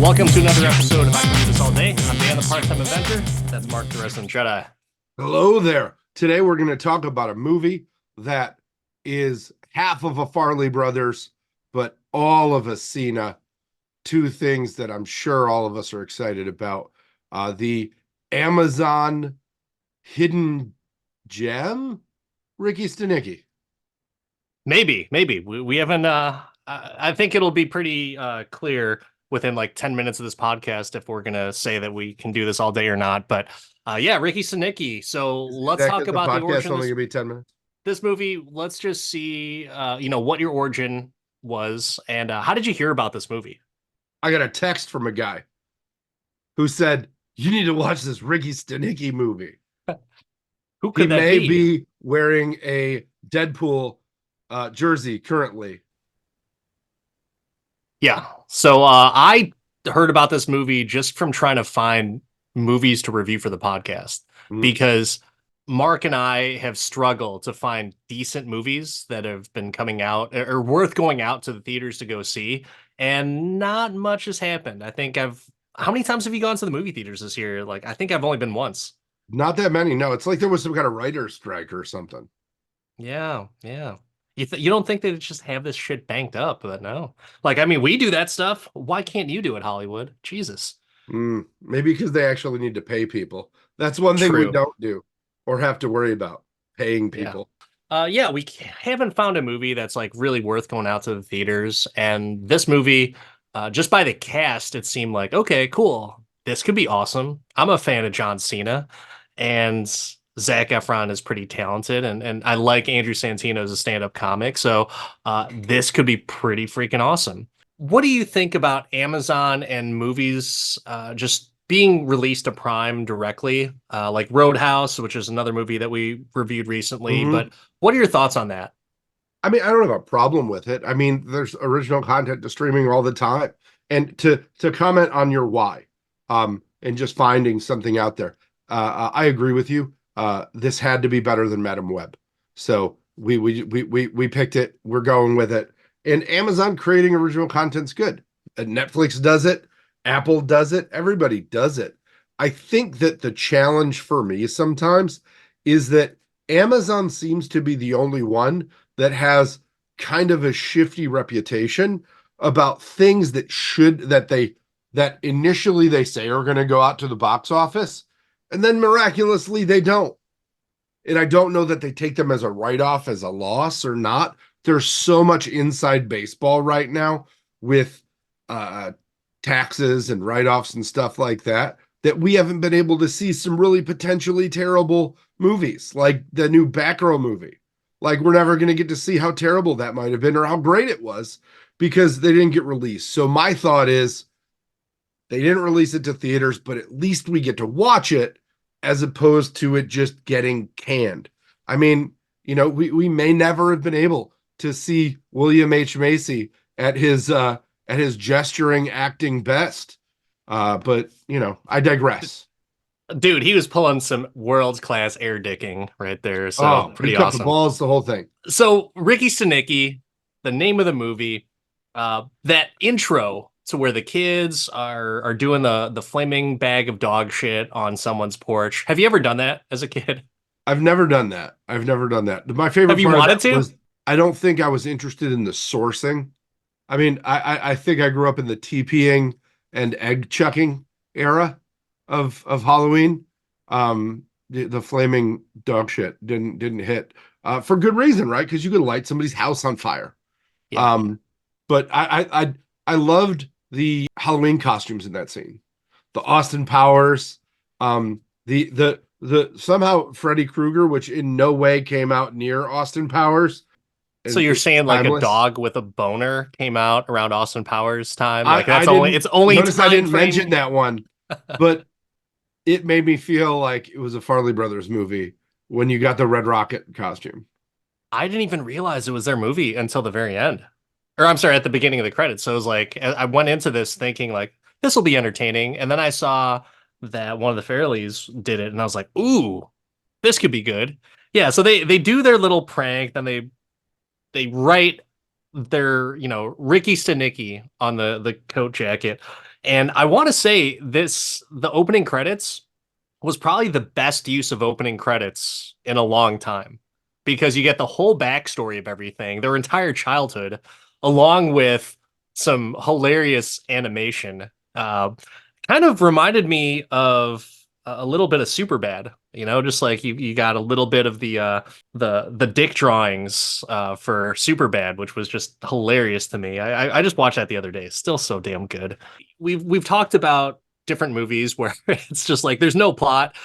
Welcome to another episode of I Can Do This All Day. I'm Dan, the part-time inventor. That's Mark, the resident Jedi. Hello there. Today we're going to talk about a movie that is half of a Farley Brothers, but all of a Cena. Two things that I'm sure all of us are excited about. The Amazon hidden gem, Ricky Stanicky. Maybe. We haven't, I think it'll be pretty clear within like 10 minutes of this podcast if we're going to say that we can do this all day or not. But yeah, Ricky Stanicky. So let's talk about the origin. Only going to be 10 minutes. This movie, let's just see, what your origin was and how did you hear about this movie? I got a text from a guy who said, you need to watch this Ricky Stanicky movie. Who could that be? He may be wearing a Deadpool jersey currently. Yeah. So I heard about this movie just from trying to find movies to review for the podcast because Mark and I have struggled to find decent movies that have been coming out or worth going out to the theaters to go see. And not much has happened. I think how many times have you gone to the movie theaters this year? Like, I think I've only been once. Not that many. No, it's like there was some kind of writer's strike or something. Yeah. You don't think they just have this shit banked up, but no. Like, I mean, we do that stuff. Why can't you do it, Hollywood? Jesus. Maybe because they actually need to pay people. That's one thing we don't do or have to worry about, paying people. Yeah, we haven't found a movie that's like really worth going out to the theaters. And this movie, just by the cast, it seemed like, okay, cool. This could be awesome. I'm a fan of John Cena, and Zac Efron is pretty talented, and I like Andrew Santino as a stand-up comic. So this could be pretty freaking awesome. What do you think about Amazon and movies just being released to Prime directly, like Roadhouse, which is another movie that we reviewed recently? But what are your thoughts on that? I mean, I don't have a problem with it. I mean, there's original content to streaming all the time. And to comment on your why, and just finding something out there, I agree with you. This had to be better than Madam Web. So we picked it. We're going with it. And Amazon creating original content's good. Netflix does it. Apple does it. Everybody does it. I think that the challenge for me sometimes is that Amazon seems to be the only one that has kind of a shifty reputation about things that initially they say are going to go out to the box office, and then miraculously they don't. And I don't know that they take them as a write-off, as a loss or not. There's so much inside baseball right now with taxes and write-offs and stuff like that we haven't been able to see some really potentially terrible movies, like the new Batgirl movie. Like, we're never going to get to see how terrible that might have been or how great it was because they didn't get released. So my thought is they didn't release it to theaters, but at least we get to watch it as opposed to it just getting canned. I mean, we may never have been able to see William H. Macy at his gesturing acting best. But I digress. Dude, he was pulling some world-class air dicking right there. So pretty awesome. The balls, the whole thing. So Ricky Stanicky, the name of the movie, that intro to where the kids are doing the flaming bag of dog shit on someone's porch. Have you ever done that as a kid? I've never done that. My favorite Have you part wanted to? Was, I don't think I was interested in the sourcing. I mean, I think I grew up in the TPing and egg chucking era of Halloween. The flaming dog shit didn't hit for good reason, right? Because you could light somebody's house on fire. Yeah. But I loved the Halloween costumes in that scene. The Austin Powers, the somehow Freddy Krueger, which in no way came out near Austin Powers. So you're saying like timeless. A dog with a boner came out around Austin Powers time? Like it's only notice I didn't mention that one, but it made me feel like it was a Farley Brothers movie when you got the Red Rocket costume. I didn't even realize it was their movie until the very end. Or I'm sorry, at the beginning of the credits. So it was like, I went into this thinking like, this will be entertaining. And then I saw that one of the Farleys did it. And I was like, ooh, this could be good. Yeah. So they do their little prank. Then they write their, Ricky Stanicky on the coat jacket. And I want to say the opening credits was probably the best use of opening credits in a long time because you get the whole backstory of everything, their entire childhood, along with some hilarious animation. Kind of reminded me of a little bit of Superbad, just like you got a little bit of the dick drawings for Superbad, which was just hilarious to me. I just watched that the other day. It's still so damn good. We've talked about different movies where it's just like there's no plot.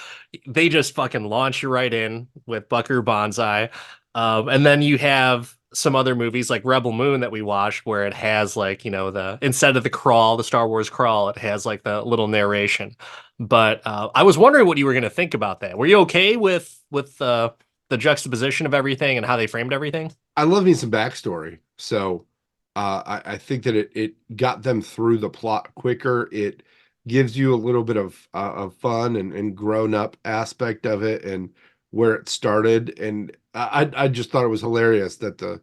They just fucking launch you right in with Bucker Banzai. And then you have some other movies like Rebel Moon that we watched where it has like, the instead of the crawl, the Star Wars crawl, it has like the little narration. But I was wondering what you were going to think about that. Were you okay with the juxtaposition of everything and how they framed everything? I love me some backstory. So I think that it got them through the plot quicker. It gives you a little bit of fun and grown up aspect of it and where it started. And I just thought it was hilarious that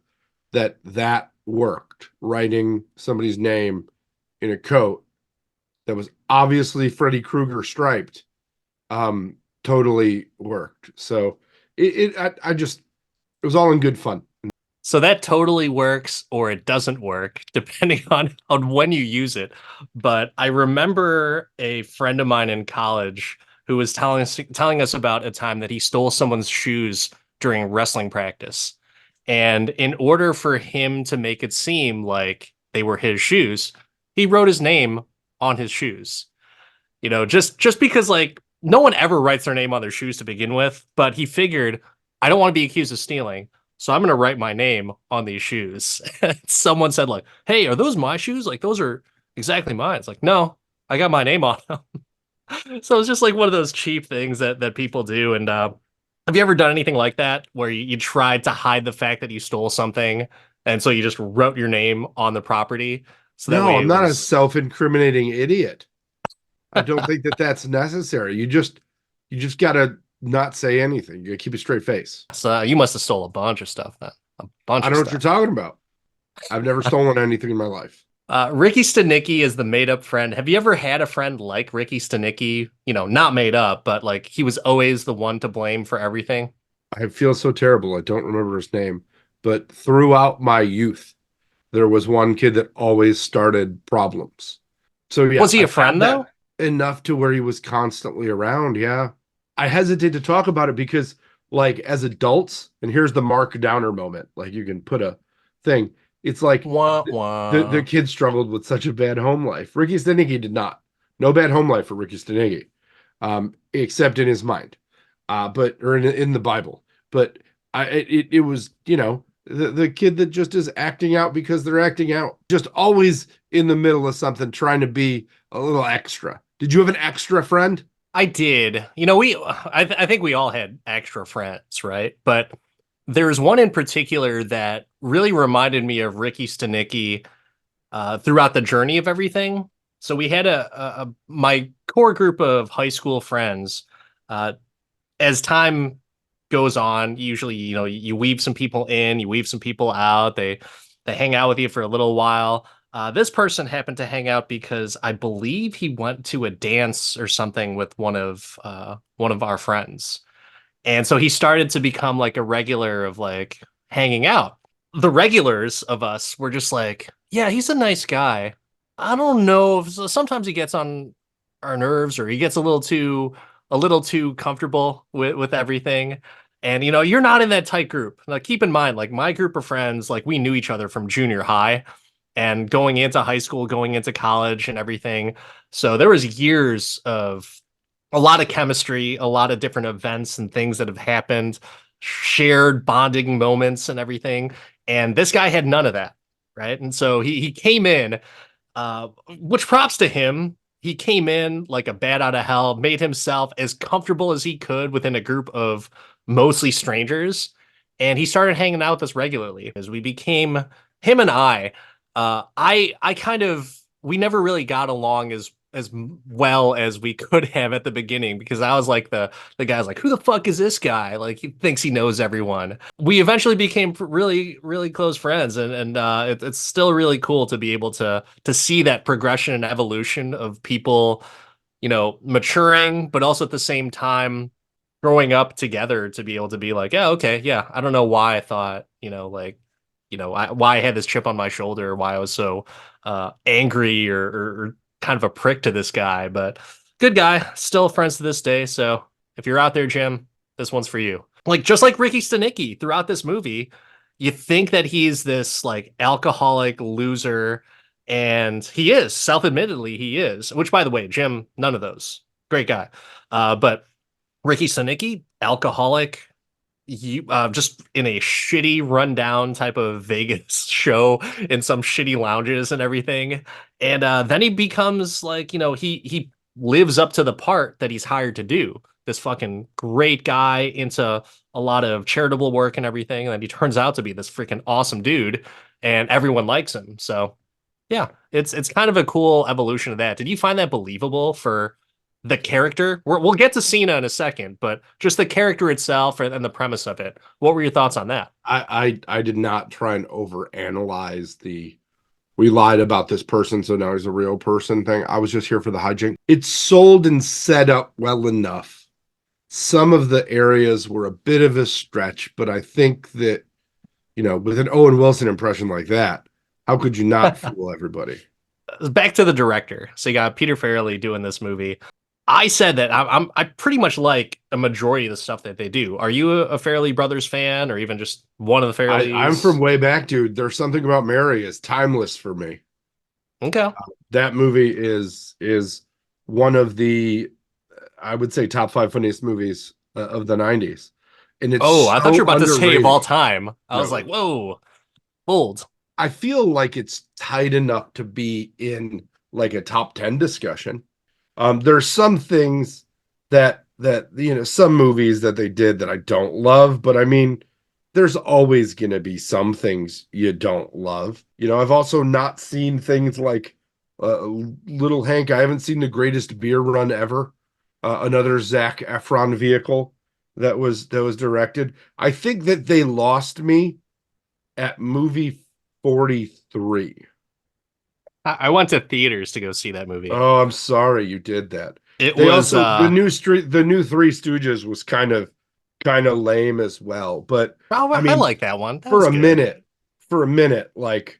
that worked. Writing somebody's name in a coat that was obviously Freddy Krueger striped, totally worked. So I just it was all in good fun. So that totally works or it doesn't work, depending on when you use it. But I remember a friend of mine in college who was telling us about a time that he stole someone's shoes during wrestling practice. And in order for him to make it seem like they were his shoes, he wrote his name on his shoes. Just because like no one ever writes their name on their shoes to begin with, but he figured I don't want to be accused of stealing, so I'm gonna write my name on these shoes. Someone said like, "Hey, are those my shoes? Like those are exactly mine." It's like, no, I got my name on them. So it's just like one of those cheap things that people do. And have you ever done anything like that where you tried to hide the fact that you stole something, and so you just wrote your name on the property so that No, way I'm it not a was self-incriminating idiot. I don't think that that's necessary. You just got to not say anything. You got to keep a straight face. so you must have stole a bunch of stuff then. A bunch I of don't know what you're stuff. talking about. I've never stolen anything in my life. Ricky Stanicky is the made up friend. Have you ever had a friend like Ricky Stanicky? Not made up, but like he was always the one to blame for everything. I feel so terrible. I don't remember his name, but throughout my youth, there was one kid that always started problems. So yeah, Was he a I've had friend that though? enough to where he was constantly around. Yeah. I hesitate to talk about it because like as adults, and here's the Mark Downer moment, like you can put a thing. It's like Wah the wah. kid struggled with such a bad home life. Ricky Stanicky did not. No bad home life for Ricky Stanicky, except in his mind, but or in the Bible. But it was the kid that just is acting out because they're acting out, just always in the middle of something, trying to be a little extra. Did you have an extra friend? I did. I think we all had extra friends, right? But there's one in particular that really reminded me of Ricky Stanicky throughout the journey of everything. So we had my core group of high school friends. Uh, as time goes on, usually you weave some people in, you weave some people out. They hang out with you for a little while. This person happened to hang out because I believe he went to a dance or something with one of our friends. And so he started to become like a regular of like hanging out. The regulars of us were just like, yeah, he's a nice guy. I don't know if sometimes he gets on our nerves or he gets a little too comfortable with everything. And you're not in that tight group. Like keep in mind, like my group of friends, like we knew each other from junior high and going into high school, going into college and everything. So there was years of a lot of chemistry, a lot of different events and things that have happened, shared bonding moments and everything. And this guy had none of that, right? And so he came in, which props to him. He came in like a bat out of hell, made himself as comfortable as he could within a group of mostly strangers, and he started hanging out with us regularly as we became him and I. I kind of we never really got along as well as we could have at the beginning because I was like the guy's like, who the fuck is this guy? Like he thinks he knows everyone. We eventually became really close friends, and it's still really cool to be able to see that progression and evolution of people, maturing, but also at the same time growing up together to be able to be like, yeah, okay, yeah, I don't know why I thought, like, why I had this chip on my shoulder, why I was so angry or kind of a prick to this guy, but good guy, still friends to this day. So if you're out there, Jim, this one's for you. Like just like Ricky Stanicky throughout this movie, you think that he's this like alcoholic loser, and he is, self-admittedly, he is. Which, by the way, Jim, none of those. Great guy. But Ricky Stanicky, alcoholic, you just in a shitty rundown type of Vegas show in some shitty lounges and everything. And then he becomes like, he lives up to the part that he's hired to do. This fucking great guy into a lot of charitable work and everything. And then he turns out to be this freaking awesome dude and everyone likes him. So yeah, it's kind of a cool evolution of that. Did you find that believable for the character? We'll get to Cena in a second, but just the character itself and the premise of it. What were your thoughts on that? I did not try and overanalyze the we lied about this person, so now he's a real person thing. I was just here for the hijink. It's sold and set up well enough. Some of the areas were a bit of a stretch, but I think that, with an Owen Wilson impression like that, how could you not fool everybody? Back to the director. So you got Peter Farrelly doing this movie. I said that I pretty much like a majority of the stuff that they do. Are you a Farrelly Brothers fan, or even just one of the I'm from Farrellys? way back, dude. There's something about Mary is timeless for me. Okay. That movie is one of the, I would say, top five funniest movies of the '90s, and it's Oh, I thought you so were about to say of all underrated. time. I was like, No, whoa, bold. I feel like it's tight enough to be in like a top 10 discussion. There's some things that some movies that they did that I don't love, but I mean, there's always going to be some things you don't love. I've also not seen things like Little Hank. I haven't seen The Greatest Beer Run Ever, another Zac Efron vehicle that was directed. I think that they lost me at movie 43. I went to theaters to go see that movie. Oh, I'm sorry you did that. It They was also the new Three Stooges was kind of lame as well. But oh, I I mean, like that one. That for was a good. minute, like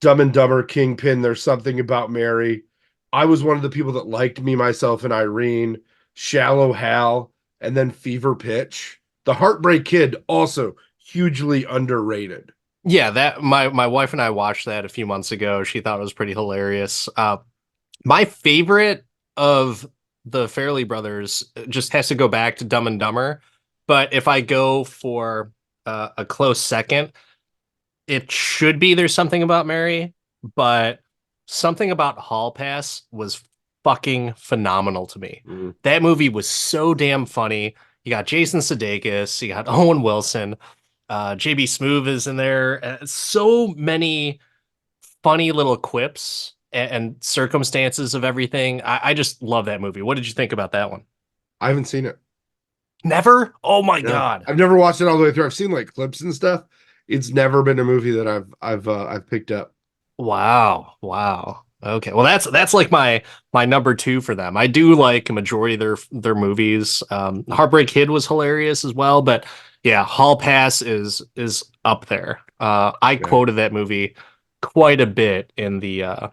Dumb and Dumber, Kingpin, There's Something About Mary. I was one of the people that liked Me, Myself, and Irene, Shallow Hal, and then Fever Pitch. The Heartbreak Kid also hugely underrated. Yeah, that my wife and I watched that a few months ago. She thought it was pretty hilarious. My favorite of the Fairley brothers just has to go back to Dumb and Dumber. But if I go for a close second, it should be There's Something About Mary, but Something About Hall Pass was fucking phenomenal to me. Mm. That movie was so damn funny. You got Jason Sudeikis, you got Owen Wilson, JB Smoove is in there. So many funny little quips and circumstances of everything. I just love that movie. What did you think about that one? I haven't seen it. Never? Oh my No, God. I've never watched it all the way through. I've seen like clips and stuff. It's never been a movie that I've picked up. Wow. Wow. Okay. Well, that's like my number two for them. I do like a majority of their movies. Heartbreak Kid was hilarious as well, but yeah, Hall Pass is up there. I Okay. quoted that movie quite a bit in the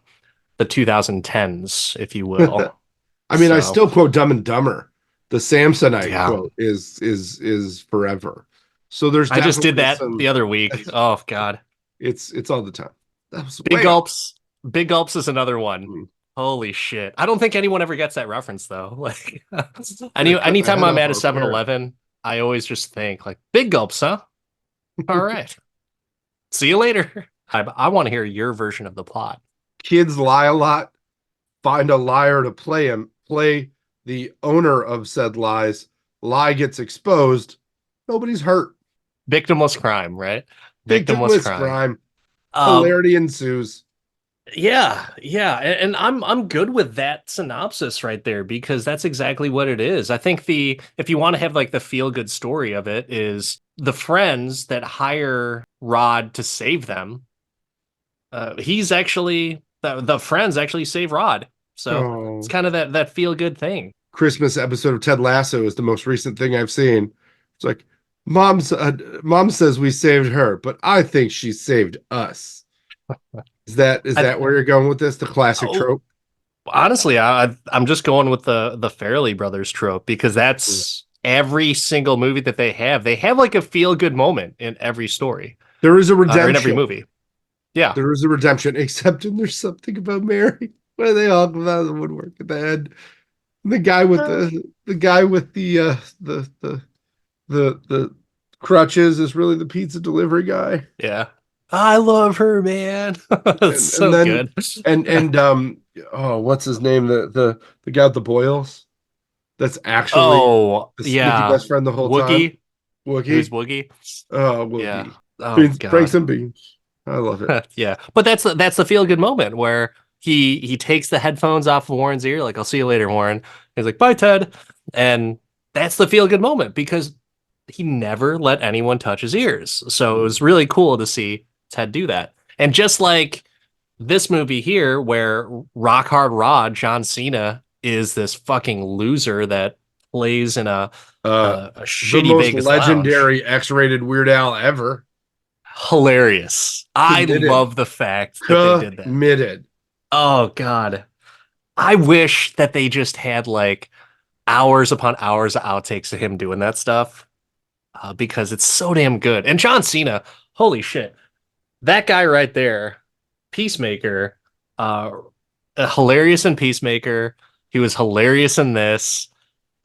2010s, if you will. I mean, I So still quote Dumb and Dumber. The Samsonite yeah, quote is forever. So there's I just did definitely that the some. other week. Oh God. It's all the time. That was Big way off. gulps. Big gulps is another one. Hmm. Holy shit. I don't think anyone ever gets that reference though. Like Gonna cut my anytime head I'm off at a our parrot. 7-Eleven, I always just think like big gulps, huh? All right. See you later. I want to hear your version of the plot. Kids lie a lot. Find a liar to play him. Play the owner of said lies. Lie gets exposed. Nobody's hurt. Victimless crime, right? Victimless Victimless crime. crime. Um, Hilarity ensues. Yeah, and I'm good with that synopsis right there because that's exactly what it is. I think the if you want to have like the feel good story of it is the friends that hire Rod to save them. He's actually the friends actually save Rod, so it's Oh, kind of that feel good thing. Christmas episode of Ted Lasso is the most recent thing I've seen. It's like mom says we saved her, but I think she saved us. Is that I where you're going with this? The classic oh, trope? honestly, I'm just going with the Farrelly brothers trope because that's every single movie that they have. They have like a feel good moment in every story, There is a or in every redemption. movie. Yeah. There is a redemption, except when there's something about Mary where they all come out of the woodwork at the end. The guy with the guy with the crutches is really the pizza delivery guy. Yeah. I love her, man. It's And so then good. and oh, what's his name? The guy with the boils that's actually Oh, the sneaky yeah. best friend the whole time. Wookie. Who's Wookie. Woogie? Oh, Yeah. Wookie. Oh Beans, Franks God. and beans. I love it. Yeah. But that's the feel good moment where he takes the headphones off of Warren's ear, like, I'll see you later, Warren. He's like, bye, Ted. And that's the feel good moment because he never let anyone touch his ears. So it was really cool to see Ted do that. And just like this movie here, where Rock Hard Rod, John Cena, is this fucking loser that plays in Uh, a the shitty most Vegas lounge. legendary X-rated Weird Al ever. Hilarious. I Committed. love the fact that they did that. Committed. Oh God. I wish that they just had like hours upon hours of outtakes of him doing that stuff because it's so damn good. And John Cena, holy shit, that guy right there, Peacemaker, uh, hilarious in Peacemaker. He was hilarious in this.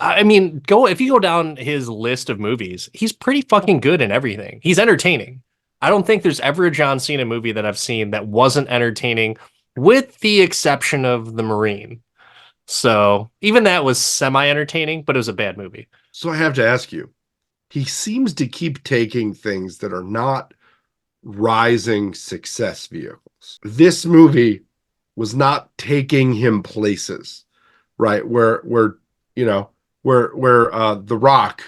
I mean, go if you go down his list of movies, he's pretty fucking good in everything. He's entertaining. I don't think there's ever a John Cena movie that I've seen that wasn't entertaining, with the exception of The Marine. So even that was semi-entertaining, but it was a bad movie. So I have to ask you, he seems to keep taking things that are not rising success vehicles. This movie was not taking him places, right? Where you know, where The Rock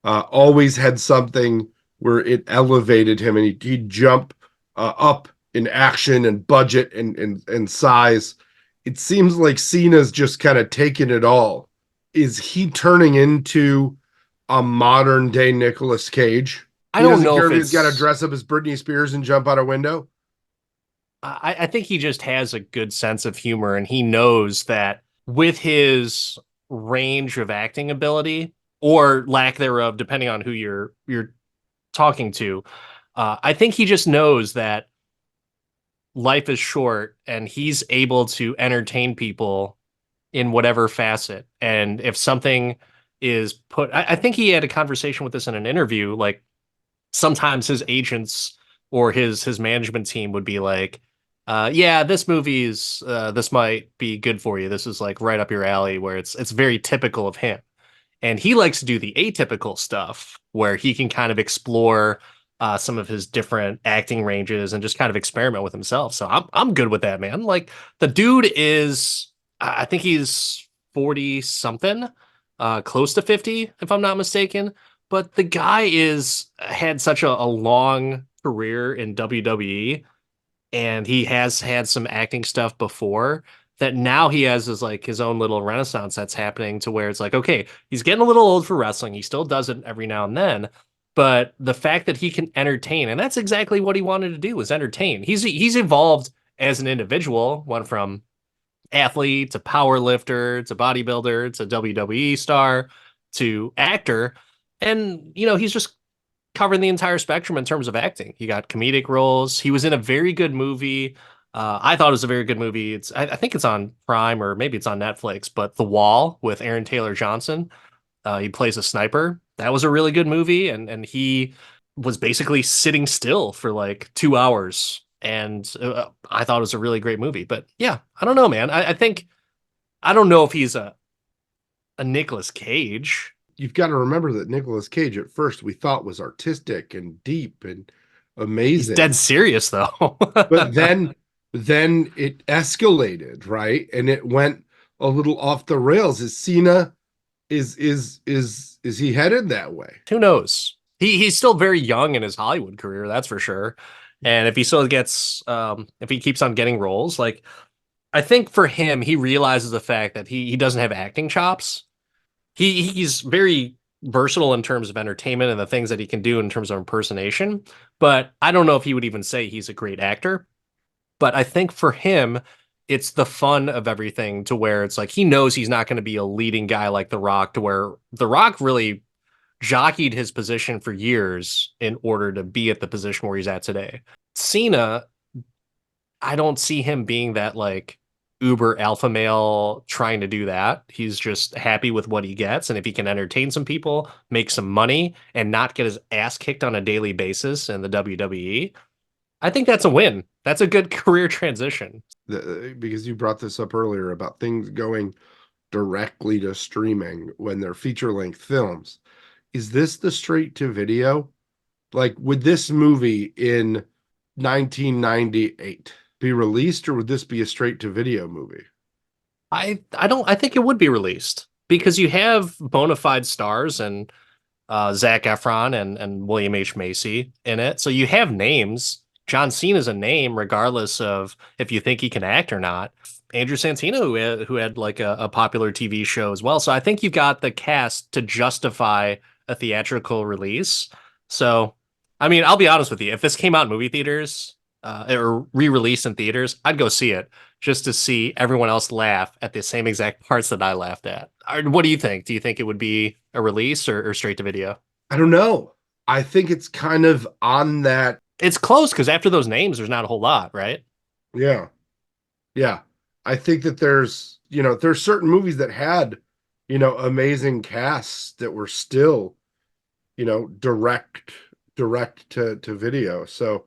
always had something where it elevated him and he'd jump up in action and budget and size. It seems like Cena's just kind of taking it all. Is he turning into a modern day Nicolas Cage? I He don't doesn't know care if if he's got to it's dress up as Britney Spears and jump out a window. I think he just has a good sense of humor and he knows that with his range of acting ability or lack thereof, depending on who you're talking to, I think he just knows that life is short and he's able to entertain people in whatever facet. And if something is put, I think he had a conversation with this in an interview. Like sometimes his agents or his management team would be like, yeah, this might be good for you. This is like right up your alley where it's very typical of him. And he likes to do the atypical stuff where he can kind of explore some of his different acting ranges and just kind of experiment with himself. So I'm good with that, man. Like the dude is, I think he's 40 something, close to 50, if I'm not mistaken. But the guy is had such a long career in WWE and he has had some acting stuff before that now he has his own little renaissance that's happening to where it's like, okay, he's getting a little old for wrestling. He still does it every now and then, but the fact that he can entertain, and that's exactly what he wanted to do was entertain. He's evolved as an individual, went from athlete to power lifter to bodybuilder to WWE star to actor. And he's just covering the entire spectrum in terms of acting. He got comedic roles. He was in a very good movie. I thought it was a very good movie. I think it's on Prime or maybe it's on Netflix, but The Wall with Aaron Taylor Johnson. He plays a sniper. That was a really good movie, and he was basically sitting still for like 2 hours. And I thought it was a really great movie. But yeah, I don't know, man. I think I don't know if he's a Nicolas Cage. You've got to remember that Nicolas Cage at first we thought was artistic and deep and He's dead amazing. serious though. But then then it escalated, right? And it went a little off the rails. Is Cena is he headed that way? Who knows? He's still very young in his Hollywood career, that's for sure. And if he still gets if he keeps on getting roles, like I think for him, he realizes the fact that he doesn't have acting chops. He's very versatile in terms of entertainment and the things that he can do in terms of impersonation. But I don't know if he would even say he's a great actor. But I think for him, it's the fun of everything to where it's like he knows he's not going to be a leading guy like The Rock, to where The Rock really jockeyed his position for years in order to be at the position where he's at today. Cena, I don't see him being that like uber alpha male trying to do that. He's just happy with what he gets. And if he can entertain some people, make some money, and not get his ass kicked on a daily basis in the WWE, I think that's a win. That's a good career transition. Because you brought this up earlier about things going directly to streaming when they're feature length films. Is this the straight to video? Like, would this movie in 1998 be released, or would this be a straight to video movie? I think it would be released because you have bona fide stars and Zac Efron and William H. Macy in it. So you have names. John Cena is a name, regardless of if you think he can act or not. Andrew Santino, who had like a popular TV show as well. So I think you've got the cast to justify a theatrical release. So, I mean, I'll be honest with you. If this came out in movie theaters or re-released in theaters, I'd go see it just to see everyone else laugh at the same exact parts that I laughed at. What do you think? Do you think it would be a release or straight to video? I don't know. I think it's kind of on that. It's close because after those names, there's not a whole lot, right? Yeah. Yeah. I think that there's certain movies that had, amazing casts that were still, direct to video. So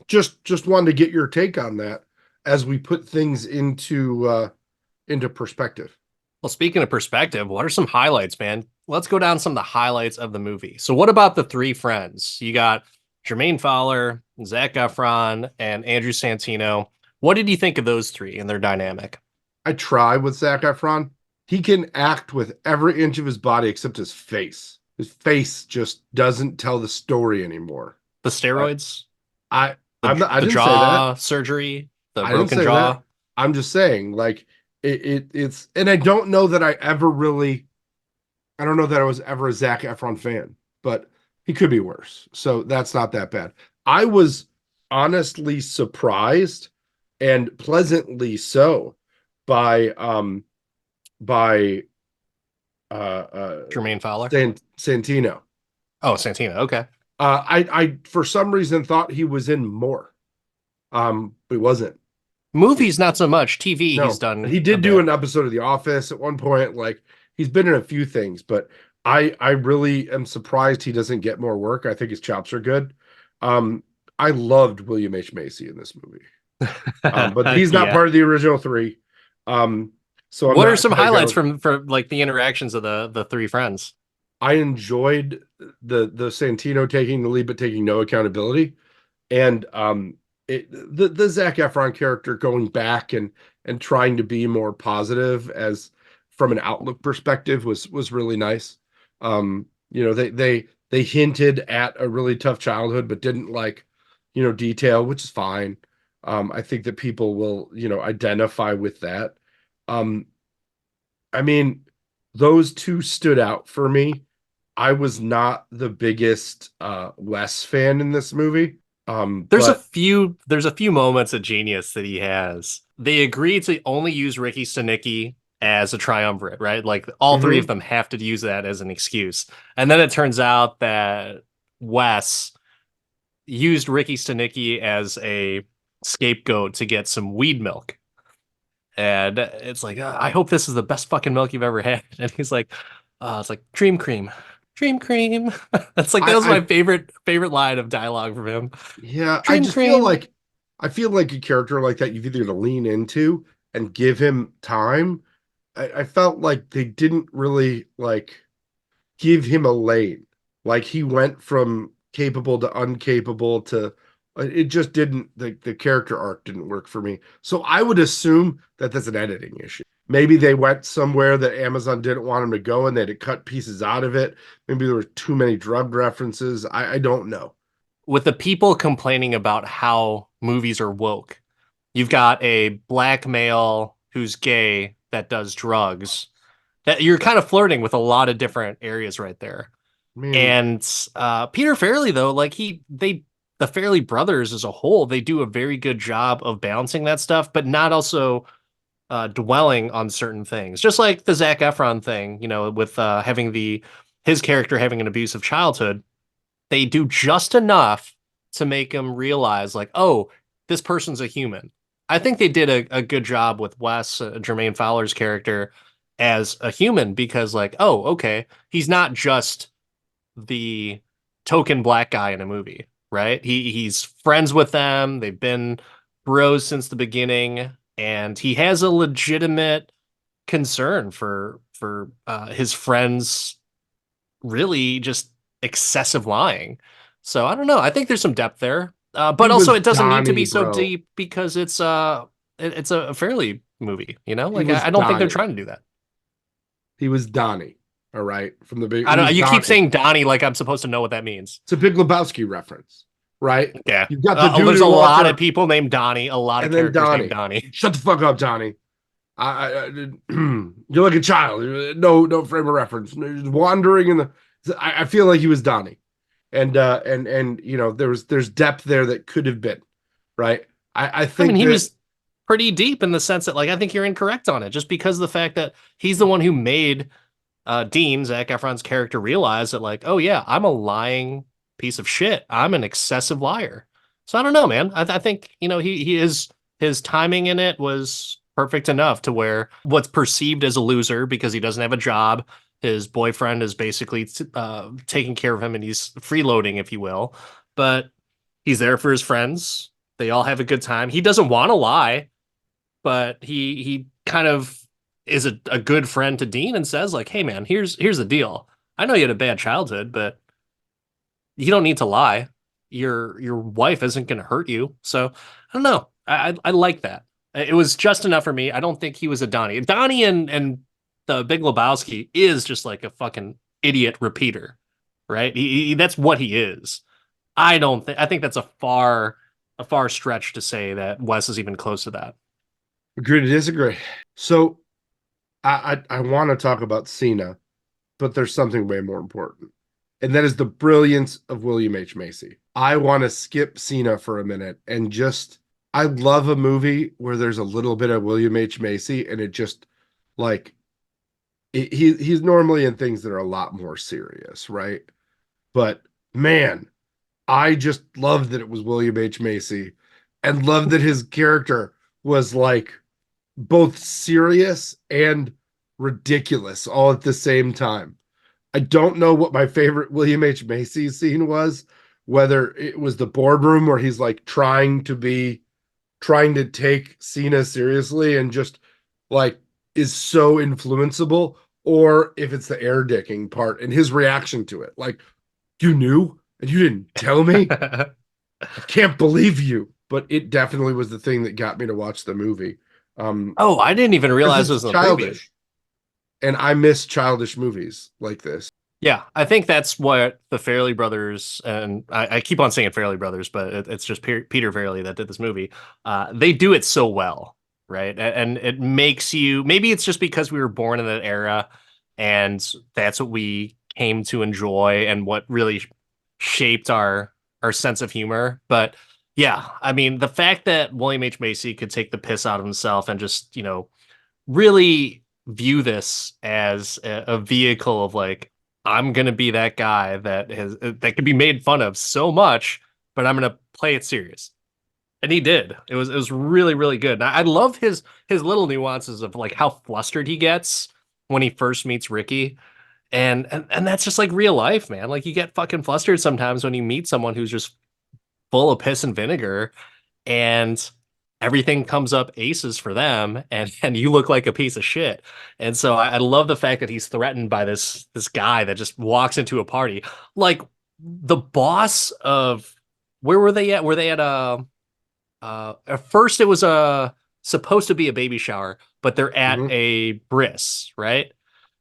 just wanted to get your take on that as we put things into perspective. Well, speaking of perspective, what are some highlights, man? Let's go down some of the highlights of the movie. So, what about the three friends? You got Jermaine Fowler, Zac Efron, and Andrew Santino. What did you think of those three and their dynamic? I try with Zac Efron. He can act with every inch of his body except his face. His face just doesn't tell the story anymore. The I, steroids, I I'm not, I the didn't say that. jaw surgery, the I didn't broken say jaw. that. I'm just saying, like it's, and I don't know that I don't know that I was ever a Zac Efron fan, but he could be worse. So that's not that bad. I was honestly surprised and pleasantly so by by uh Jermaine Fowler. Santino. Oh, Santino. Okay. I for some reason thought he was in more. But he wasn't. Movies, not so much. TV, he's No, done he a did do bit. an episode of The Office at one point. Like, he's been in a few things, but I really am surprised he doesn't get more work. I think his chops are good. Um, I loved William H. Macy in this movie. But he's not Yeah. part of the original three. Um, so I'm What are not some quite highlights going. from like the interactions of the three friends? I enjoyed the Santino taking the lead but taking no accountability. And the Zac Efron character going back and trying to be more positive as from an outlook perspective was really nice. They hinted at a really tough childhood, but didn't like, detail, which is fine. I think that people will, identify with that. Um, I mean, those two stood out for me. I was not the biggest Wes fan in this movie. But There's a few moments of genius that he has. They agreed to only use Ricky Stanicky as a triumvirate, right? Like all three of mhm, them have to use that as an excuse. And then it turns out that Wes used Ricky Stanicky as a scapegoat to get some weed milk. And it's like, I hope this is the best fucking milk you've ever had. And he's like, it's like dream cream, dream cream. That's like, that was my I favorite line of dialogue from him. yeah, Dream cream. I feel like a character like that you've either to lean into and give him time. I felt like they didn't really like give him a lane. Like, he went from capable to uncapable to It just didn't, the character arc didn't work for me. So I would assume that that's an editing issue. Maybe they went somewhere that Amazon didn't want them to go and they had to cut pieces out of it. Maybe there were too many drug references. I don't know. With the people complaining about how movies are woke, you've got a black male who's gay that does drugs. That you're kind of flirting with a lot of different areas right there. I mean, And Peter Farrelly, though, like the Farrelly brothers as a whole, they do a very good job of balancing that stuff, but not also dwelling on certain things. Just like the Zac Efron thing, with having his character having an abusive childhood, they do just enough to make him realize, like, oh, this person's a human. I think they did a good job with Wes, Jermaine Fowler's character, as a human because, like, oh, okay, he's not just the token black guy in a movie, right? He's friends with them. They've been bros since the beginning, and he has a legitimate concern for his friends really just excessive lying. So I don't know. I think there's some depth there. he But also was it doesn't need to Donnie, be so bro. deep because it's a fairly movie, He Like was I don't think they're Donnie. trying to do that. He was Donnie. All right. From the big, I he don't was you keep Donnie. saying Donnie like I'm supposed to know what that means. It's a Big Lebowski reference, right? Yeah. You've got the dude There's a in lot of Walker people named Donnie, a lot of and then characters named Donnie. Donnie. Shut the fuck up, Donnie. You're like a child. No frame of reference. Wandering in the. I feel like he was Donnie, and there's depth there that could have been, right. I I mean, think he that was pretty deep in the sense that, like, I think you're incorrect on it, just because of the fact that he's the one who made Dean, Zac Efron's character, realize that, like, oh yeah, I'm a lying piece of shit. I'm an excessive liar. So I don't know, man. I think he is his timing in it was perfect enough to where what's perceived as a loser because he doesn't have a job, his boyfriend is basically taking care of him and he's freeloading, if you will. But he's there for his friends. They all have a good time. He doesn't want to lie, but he kind of is a good friend to Dean and says, like, hey man, here's the deal. I know you had a bad childhood, but you don't need to lie. Your wife isn't going to hurt you. So I don't know. I like that. It was just enough for me. I don't think he was a Donnie. Donnie and the Big Lebowski is just like a fucking idiot repeater, right? That's what he is. I don't think. I think that's a far stretch to say that Wes is even close to that. agree to disagree. So I want to talk about Cena, but there's something way more important, and that is the brilliance of William H. Macy. I want to skip Cena for a minute and just, I love a movie where there's a little bit of William H. Macy and it just like he's normally in things that are a lot more serious, right? But man, I just loved that it was William H. Macy and loved that his character was like both serious and ridiculous all at the same time. I don't know what my favorite William H. Macy scene was, whether it was the boardroom where he's like trying to take Cena seriously and just like is so influenceable, or if it's the air dicking part and his reaction to it. Like, you knew and you didn't tell me? I can't believe you. But it definitely was the thing that got me to watch the movie. Oh, I didn't even Because realize it it's was in the preview. childish. And I miss childish movies like this. Yeah, I think that's what the Farrelly brothers, and I keep on saying Farrelly brothers, but it's just Peter Farrelly that did this movie. They do it so well, right? And it makes you, maybe it's just because we were born in that era and that's what we came to enjoy and what really shaped our sense of humor. But yeah, I mean, the fact that William H. Macy could take the piss out of himself and just, really view this as a vehicle of, like, I'm gonna be that guy that can be made fun of so much, but I'm gonna play it serious. And he did. It was really, really good. And I love his little nuances of, like, how flustered he gets when he first meets Ricky. And that's just like real life, man. Like, you get fucking flustered sometimes when you meet someone who's just full of piss and vinegar and everything comes up aces for them, and you look like a piece of shit. And so I love the fact that he's threatened by this guy that just walks into a party, like the boss of Where were they at? Were they at at first it was a supposed to be a baby shower, but they're at Mhm. a bris, right?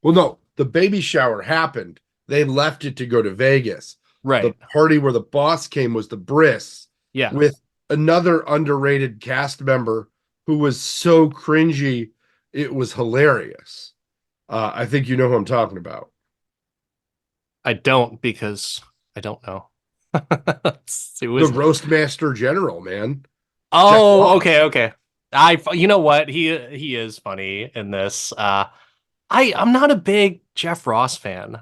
Well, no, the baby shower happened. They left it to go to Vegas. The Right. party where the boss came was the bris Yeah. with another underrated cast member who was so cringy, it was hilarious. I think you know who I'm talking about. I don't because I don't know. Who The is it? roast master general, man. Jeff Oh, okay, Ross. okay. You know what? He is funny in this. I'm not a big Jeff Ross fan.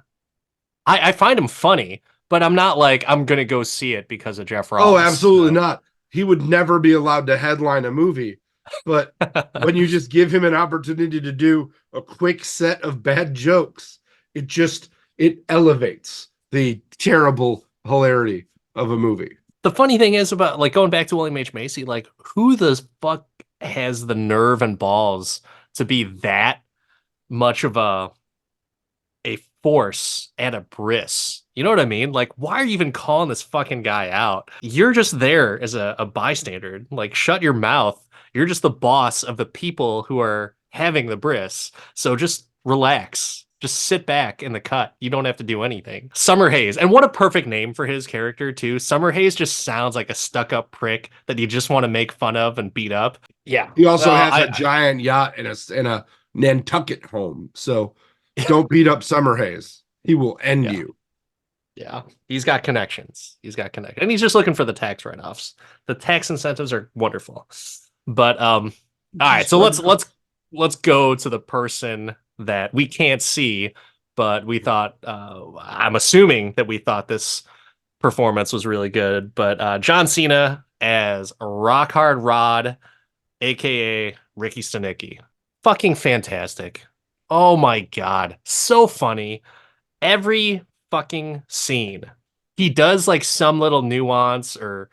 I find him funny, but I'm not like I'm gonna go see it because of Jeff Oh, Ross. absolutely not. He would never be allowed to headline a movie. But when you just give him an opportunity to do a quick set of bad jokes, it just it elevates the terrible hilarity of a movie. The funny thing is about like going back to William H. Macy, like who the fuck has the nerve and balls to be that much of a force at a bris? You know what I mean? Like, why are you even calling this fucking guy out? You're just there as a bystander. Like, shut your mouth. You're just the boss of the people who are having the bris. So just relax. Just sit back in the cut. You don't have to do anything. Summer Hayes. And what a perfect name for his character, too. Summer Hayes just sounds like a stuck up prick that you just want to make fun of and beat up. Yeah. He also has a I giant yacht and a Nantucket home. So don't beat up Summer Hayes. He will end yeah. you. Yeah, he's got connections. He's got connections, and he's just looking for the tax write-offs. The tax incentives are wonderful. But all right, Just so let let's go to the person that we can't see, but we thought I'm assuming that we thought this performance was really good. But John Cena as Rock Hard Rod, aka Ricky Stanicky, fucking fantastic. Oh my God, so funny every fucking scene. He does like some little nuance or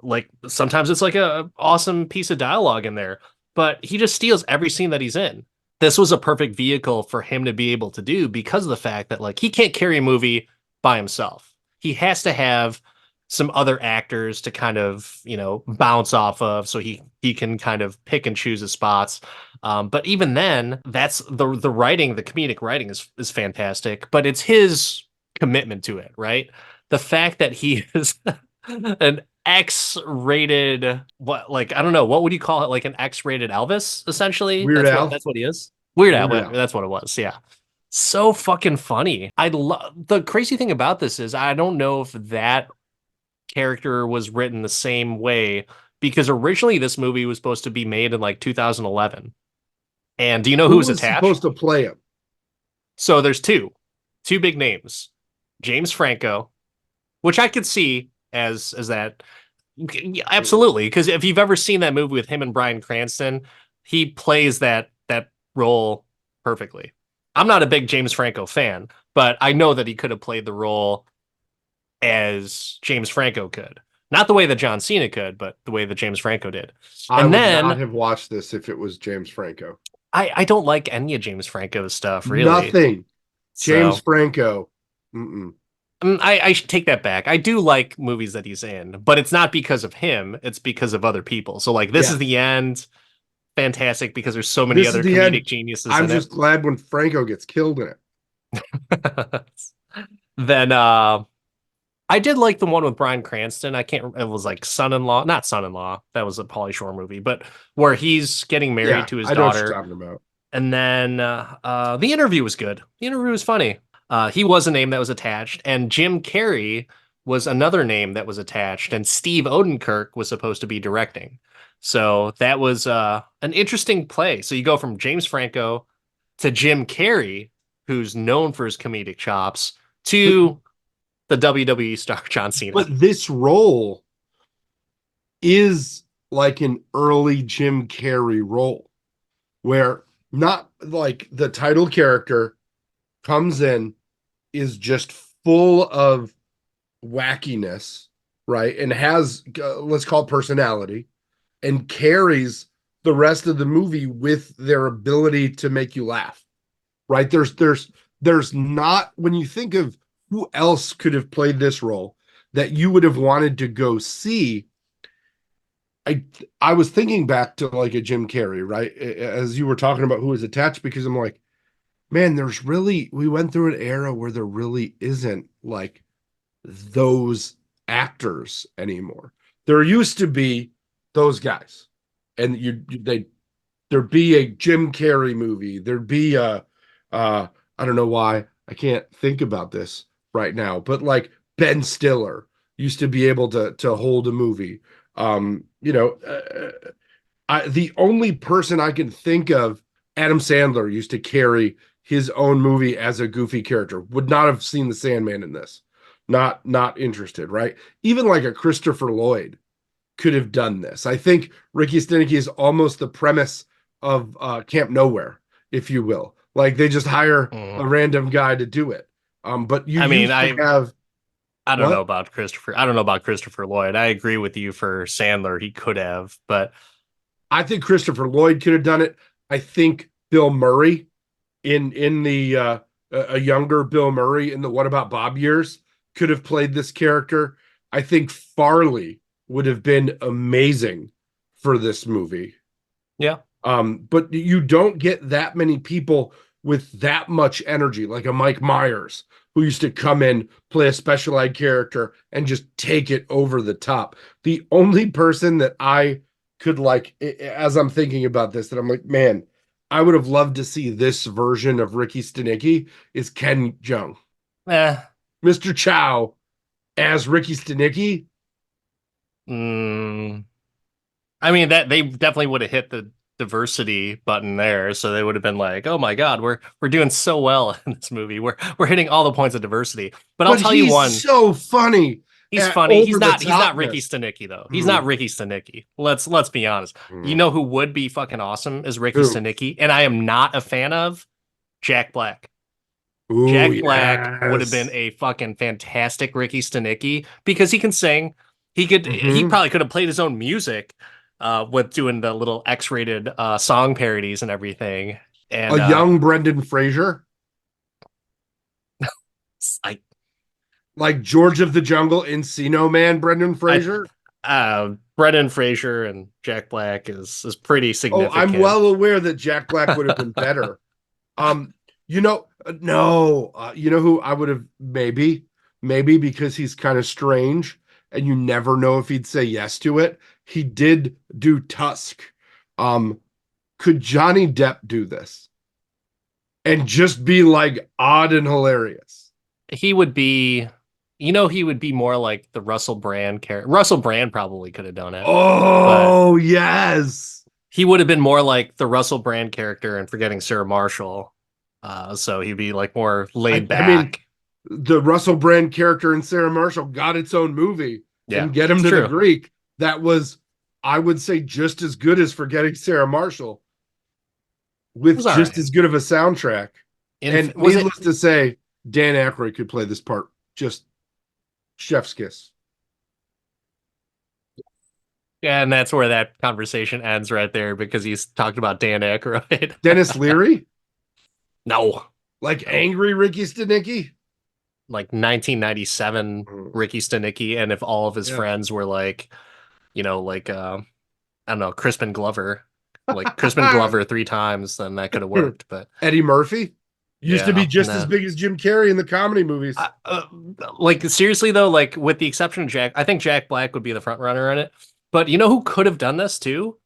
like sometimes it's like a awesome piece of dialogue in there, but he just steals every scene that he's in. This was a perfect vehicle for him to be able to do because of the fact that like he can't carry a movie by himself. He has to have some other actors to kind of, bounce off of so he can kind of pick and choose his spots. But even then, that's the writing, the comedic writing is fantastic, but it's his commitment to it, right? The fact that he is an X-rated what like I don't know, what would you call it? Like an X-rated Elvis, essentially? Weird Al. That's what he is. Weird Al, Weird Al. that's what it was. Yeah. So fucking funny. I love the crazy thing about this is I don't know if that character was written the same way because originally this movie was supposed to be made in like 2011. And do you know Who who's was supposed attached? to play him? So there's two big names. James Franco, which I could see as that. Yeah, absolutely, because if you've ever seen that movie with him and Bryan Cranston, he plays that role perfectly. I'm not a big James Franco fan, but I know that he could have played the role as James Franco could. Not the way that John Cena could, but the way that James Franco did. I And would not then have watched this if it was James Franco. I don't like any of James Franco's stuff, really. Nothing. James So Franco. Mm-mm. I should take that back. I do like movies that he's in, but it's not because of him. It's because of other people. So like this is Yeah. the end. Fantastic because there's so many This is other the comedic end. geniuses I'm in it. just glad when Franco gets killed in it. Then I did like the one with Bryan Cranston. I can't. It was like son-in-law, not son-in-law. That was a Pauly Shore movie, but where he's getting married Yeah, to his I know what you're daughter. talking about. And then the interview was good. The interview was funny. He was a name that was attached, and Jim Carrey was another name that was attached, and Steve Odenkirk was supposed to be directing. So that was an interesting play. So you go from James Franco to Jim Carrey, who's known for his comedic chops, But to the WWE star John Cena. but this role is like an early Jim Carrey role where not like the title character comes in is just full of wackiness, right? And has let's call it personality and carries the rest of the movie with their ability to make you laugh. Right? There's not when you think of who else could have played this role, that you would have wanted to go see. I I was thinking back to like a Jim Carrey, right? As you were talking about who was attached, because I'm like, man, we went through an era where there really isn't like those actors anymore. There used to be those guys, and there'd be a Jim Carrey movie. There'd be I don't know why I can't think about this right now, but like Ben Stiller used to be able to hold a movie. You know, the only person I can think of, Adam Sandler used to carry his own movie as a goofy character. Would not have seen the Sandman in this. Not interested, right? Even like a Christopher Lloyd could have done this. I think Ricky Stanicky is almost the premise of Camp Nowhere, if you will. Like they just hire Mhm. a random guy to do it. But you I mean, used to have I don't know what? about Christopher. I don't know about Christopher Lloyd. I agree with you for Sandler. He could have, but I think Christopher Lloyd could have done it. I think Bill Murray in the a younger Bill Murray in the What About Bob years could have played this character. I think Farley would have been amazing for this movie. yeah. But you don't get that many people with that much energy, like a Mike Myers, who used to come in, play a special ed character, and just take it over the top. The only person that I could like, as I'm thinking about this, that I'm like, man, I would have loved to see this version of Ricky Stanicky is Ken Jeong. Eh, Mr. Chow as Ricky Stanicky. mm, I mean that they definitely would have hit the diversity button there, so they would have been like, "Oh my God, we're doing so well in this movie. We're hitting all the points of diversity." But I'll But tell you he's one, so funny he's at funny. over the He's not Ricky topness. Stanicky though. He's not Mm, Ricky Stanicky. Let's be honest. You mm. know who would be fucking awesome is Ricky Who? Stanicky, and I am not a fan of Jack Black. Ooh, Jack Black would have been yes. a fucking fantastic Ricky Stanicky because he can sing. He Hmm. probably could have played his own music with doing the little X-rated song parodies and everything. A And young Brendan Fraser, I like George of the Jungle, Encino Man, Brendan I Fraser. Brendan Fraser and Jack Black is pretty Oh, I'm significant. well aware that Jack Black would have been better. Um, no, you know who I would have maybe because he's kind of strange and you never know if he'd say yes to it. He did do Tusk. Um, could Johnny Depp do this and just be like odd and hilarious? He would be, he would be more like the Russell Brand character. Russell Brand probably could have done it, but Oh, yes. he would have been more like the Russell Brand character in Forgetting Sarah Marshall. So he'd be like more laid I mean, back. the Russell Brand character in Sarah Marshall got its own movie Yeah, and Get Him it's to the true. Greek. That was, I would say, just as good as Forgetting Sarah Marshall It with was all just right. as good of a soundtrack. And Was it? needless to say, Dan Aykroyd could play this part just chef's kiss. Yeah, and that's where that conversation ends right there because he's talked about Dan Aykroyd. Dennis Leary, No, like no, angry Ricky Stanicky. like 1997 Mm, Ricky Stanicky, and if all of his yeah. friends were like, like I don't know, Crispin Glover, like Crispin Glover three times, then that could have worked. But Eddie Murphy used to be yeah, just as no. big as Jim Carrey in the comedy movies. Like seriously though, like with the exception of Jack, I think Jack Black would be the front runner in it. But you know who could have done this too?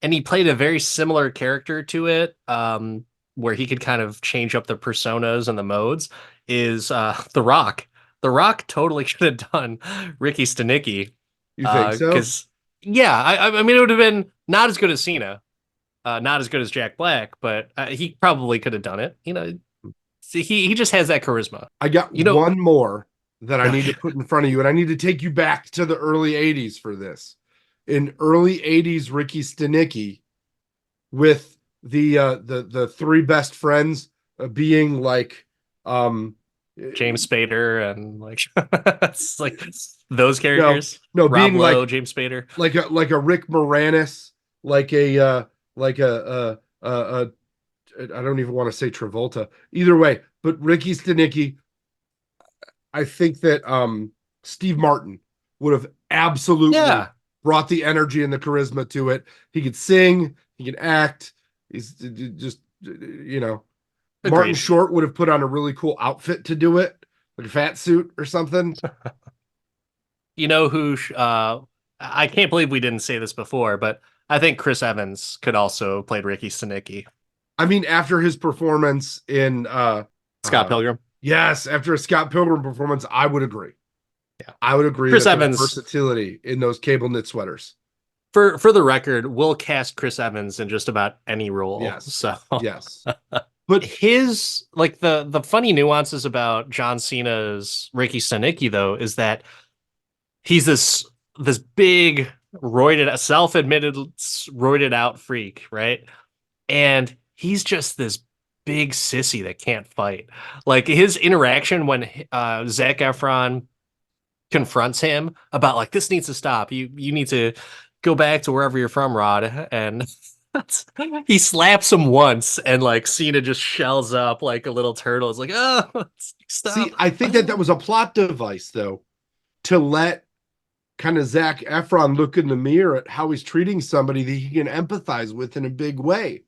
And he played a very similar character to it, where he could kind of change up the personas and the modes, is The Rock. The Rock totally could have done Ricky Stanicky. You think so? Because yeah, I mean it would have been not as good as Cena, not as good as Jack Black, but he probably could have done it. See, he just has that charisma. I got You know, one more that I need to okay, put in front of you, and I need to take you back to the early 80s for this. In early 80s, Ricky Stanicky with the three best friends being like James Spader and like it's like those no characters. no Rob being Lowe, James Spader. like a Rick Moranis, like like a I don't even want to say Travolta. Either way, but Ricky Stanicky, I think that Steve Martin would have absolutely Yeah, brought the energy and the charisma to it. He could sing, he could act. He's just, Martin agreed. Short would have put on a really cool outfit to do it, like a fat suit or something. You know who? I can't believe we didn't say this before, but I think Chris Evans could also play Ricky Stanicky. I mean, after his performance in Scott uh Pilgrim. yes, after a Scott Pilgrim performance, I would agree. Yeah, I would agree Chris that there's Evans. versatility in those cable knit sweaters. For the record, we'll cast Chris Evans in just about any role. Yes. So Yes. But his like the funny nuances about John Cena's Ricky Stanicky though is that he's this big roided self-admitted roided out freak, right? And he's just this big sissy that can't fight. Like his interaction when Zac Efron confronts him about like this needs to stop. You need to go back to wherever you're from, Rod. And he slaps him once, and like Cena just shells up like a little turtle. It's like, oh, see, stop. I think that was a plot device, though, to let kind of Zac Efron look in the mirror at how he's treating somebody that he can empathize with in a big way,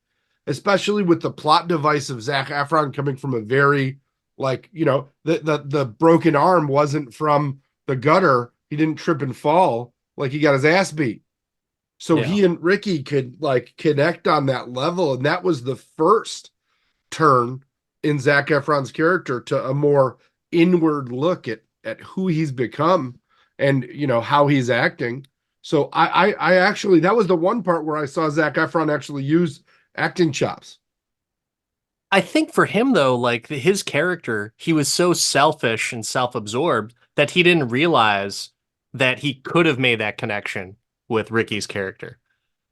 especially with the plot device of Zac Efron coming from a very, like, the broken arm wasn't from the gutter. He didn't trip and fall, like he got his ass beat. So Yeah, he and Ricky could like connect on that level. And that was the first turn in Zac Efron's character to a more inward look at who he's become and how he's acting. So I actually, that was the one part where I saw Zac Efron actually use acting chops. I think for him though, like his character, he was so selfish and self-absorbed that he didn't realize that he could have made that connection with Ricky's character.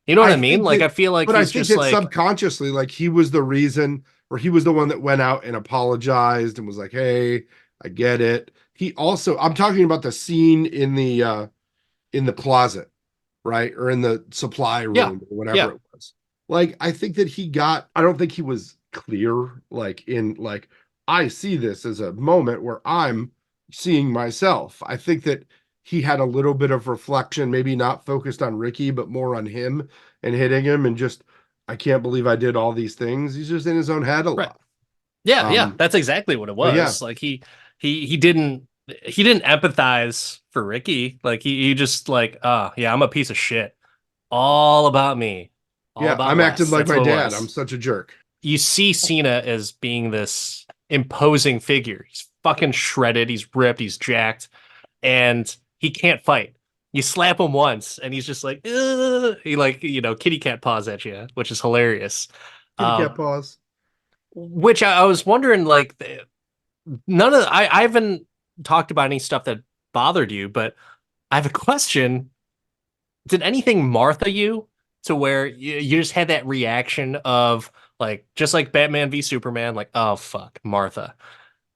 You know what I I mean? think Like I that, feel like but I he's think just that like, subconsciously, like he was the reason, or he was the one that went out and apologized and was like, "Hey, I get it." He also, I'm talking about the scene in the closet, right? Or in the supply yeah, room or whatever yeah, it was. Like, I think that I don't think he was clear, like, I see this as a moment where I'm seeing myself. I think that he had a little bit of reflection, maybe not focused on Ricky, but more on him and hitting him and just, I can't believe I did all these things. He's just in his own head a right. lot. Yeah, yeah, Um, that's exactly what it but yeah, was. Like he didn't empathize for Ricky. Like he just like, yeah, I'm a piece of shit. All about me. All yeah, about I'm acting Wes. like That's my what it dad. I'm was. such a jerk. You see Cena as being this imposing figure. He's fucking shredded, he's ripped, he's jacked, and he can't fight. You slap him once and he's just like, ugh. He like, kitty cat paws at you, which is hilarious. Kitty Uh, cat paws. which I was wondering, like, none of I haven't talked about any stuff that bothered you, but I have a question. Did anything Martha you to where you just had that reaction of like just like Batman v Superman, like, oh fuck, Martha.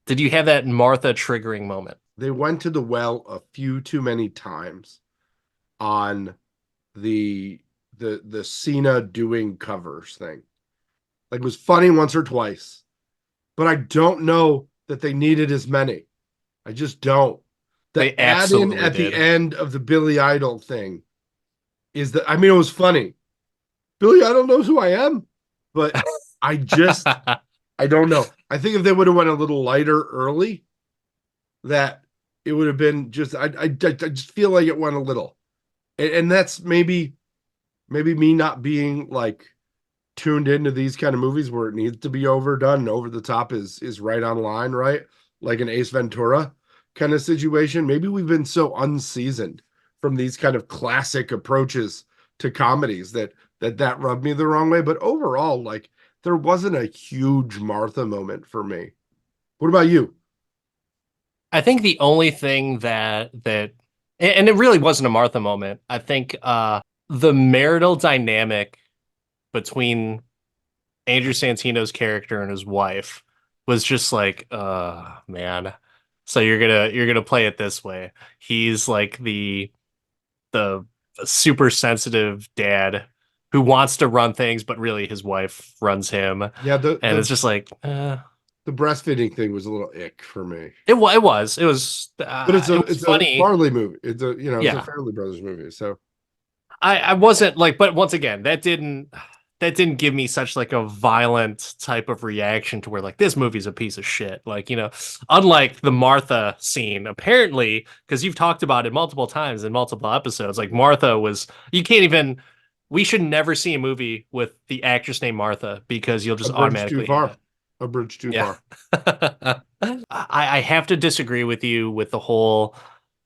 Did you have that Martha triggering moment? They went to the well a few too many times on the the Cena doing covers thing. Like it was funny once or twice, but I don't know that they needed as many. I just don't. They The add in absolutely at the did. end of the Billy Idol thing is that, I mean, it was funny. Billy Idol knows who I am, but I just I don't know. I think if they would have went a little lighter early, that it would have been just I just feel like it went a little. And that's maybe me not being like tuned into these kind of movies where it needs to be overdone and over the top is right on line, right? Like an Ace Ventura kind of situation. Maybe we've been so unseasoned from these kind of classic approaches to comedies that rubbed me the wrong way. But overall, like there wasn't a huge Martha moment for me. What about you? I think the only thing and it really wasn't a Martha moment. I think the marital dynamic between Andrew Santino's character and his wife was just like, man. So you're gonna play it this way. He's like the super sensitive dad who wants to run things, but really his wife runs him. Yeah, And it's just like, the breastfeeding thing was a little ick for me. It was But it was it's a funny. Farley movie. It's a Yeah. Farley Brothers movie. So I wasn't like, but once again, that didn't give me such like a violent type of reaction to where like this movie's a piece of shit. Like, unlike the Martha scene, apparently, because you've talked about it multiple times in multiple episodes, like Martha was, you can't even, we should never see a movie with the actress named Martha because you'll a just bridge too automatically hate far. it. A bridge too Yeah. far. I have to disagree with you with the whole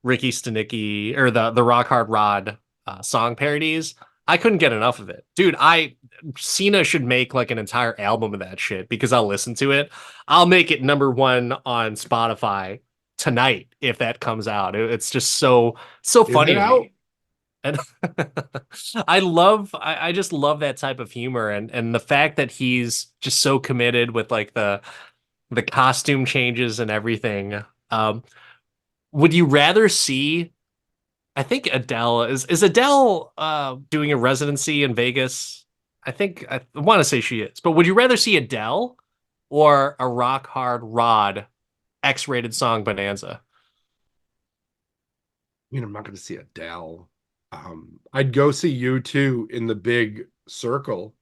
Ricky Stanicky or the Rock Hard Rod song parodies. I couldn't get enough of it. Dude, Cena should make like an entire album of that shit because I'll listen to it. I'll make it number one on Spotify tonight if that comes out. It's just so Is funny it to out? me. And I just love that type of humor and the fact that he's just so committed with like the costume changes and everything. Um, would you rather see? I think Adele is Adele doing a residency in Vegas? I want to say she is, but would you rather see Adele or a Rock Hard Rod X-rated song Bonanza? I mean, I'm not going to see Adele. I'd go see you two in the big circle.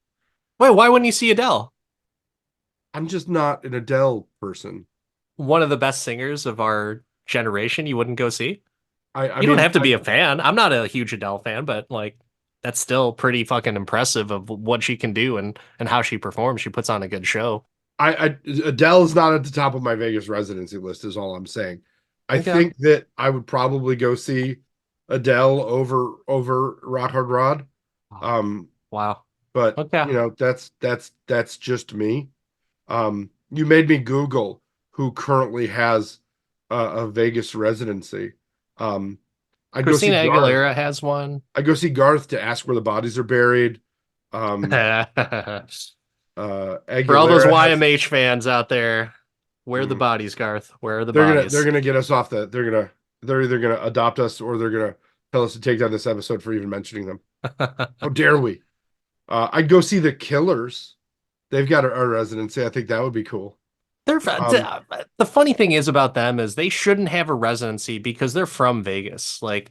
Wait, why wouldn't you see Adele? I'm just not an Adele person. One of the best singers of our generation, you wouldn't go see? I You don't mean, have to be a fan. I'm not a huge Adele fan, but like that's still pretty fucking impressive of what she can do and how she performs. She puts on a good show. I Adele is not at the top of my Vegas residency list, is all I'm saying. I Okay. think that I would probably go see Adele over Rock Hard Rod. Oh, Um, wow. but Okay. that's just me. You made me Google who currently has a Vegas residency. Um, I'd go see Christina Garth. Aguilera has one. I'd go see Garth to ask where the bodies are buried. Um, For all those Aguilera has. YMH fans out there, where are the mm, bodies, Garth? Where are the they're bodies? gonna get us off the. They're either gonna adopt us or they're gonna tell us to take down this episode for even mentioning them. How dare we? I'd go see the Killers. They've got a residency. I think that would be cool. They're Um, the funny thing is about them is they shouldn't have a residency because they're from Vegas. Like